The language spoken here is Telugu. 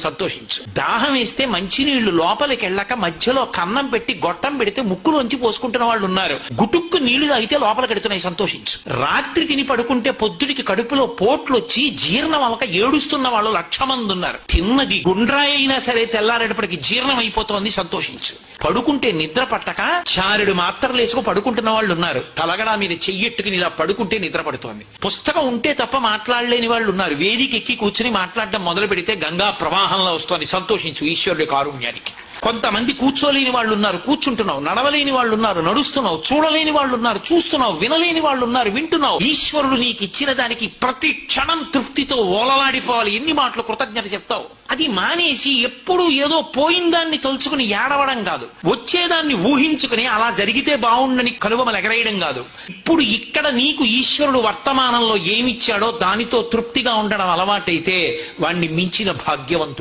సంతోషించు. దాహం వేస్తే మంచినీళ్లు లోపలికి వెళ్ళక మధ్యలో కన్నం పెట్టి గొట్టం పెడితే ముక్కులోంచి పోసుకుంటున్న వాళ్ళు ఉన్నారు. గుటుక్కు నీళ్లు తాగితే లోపలికి ఎడుతున్నాయి, సంతోషించు. రాత్రి తిని పడుకుంటే పొద్దుడికి కడుపులో పోట్లు వచ్చి జీర్ణం అవక ఏడుస్తున్న వాళ్ళు 1,00,000 మంది ఉన్నారు. తిన్నది గుండ్రాయి అయినా సరే తెల్లారేటప్పటికి జీర్ణం అయిపోతోంది, సంతోషించు. పడుకుంటే నిద్ర పట్టక చారుడు మాత్రలు వేసుకు పడుకుంటున్న వాళ్ళు ఉన్నారు. తలగడా మీద చెయ్యెట్టుకుని ఇలా పడుకుంటే నిద్ర పడుతోంది. పుస్తకం ఉంటే తప్ప మాట్లాడలేని వాళ్ళు ఉన్నారు. వేదిక ఎక్కి కూర్చుని మాట్లాడడం మొదలు పెడితే గంగా ప్రవాహంలో వస్తోంది, సంతోషించు ఈశ్వరుడి కారుణ్యానికి. కొంతమంది కూర్చోలేని వాళ్ళు ఉన్నారు, కూర్చుంటున్నావు. నడవలేని వాళ్ళు ఉన్నారు, నడుస్తున్నావు. చూడలేని వాళ్ళు ఉన్నారు, చూస్తున్నావు. వినలేని వాళ్ళు ఉన్నారు, వింటున్నావు. ఈశ్వరుడు నీకు ఇచ్చిన దానికి ప్రతి క్షణం తృప్తితో ఓలలాడిపోవాలి. ఎన్ని మాటలు కృతజ్ఞత చెప్తావు? అది మానేసి ఎప్పుడు ఏదో పోయిన దాన్ని తలుచుకుని ఏడవడం కాదు, వచ్చేదాన్ని ఊహించుకుని అలా జరిగితే బాగుండని కనుబొమలు ఎగరేయడం కాదు. ఇప్పుడు ఇక్కడ నీకు ఈశ్వరుడు వర్తమానంలో ఏమిచ్చాడో దానితో తృప్తిగా ఉండడం అలవాటైతే వాణ్ణి మించిన భాగ్యవంతుడు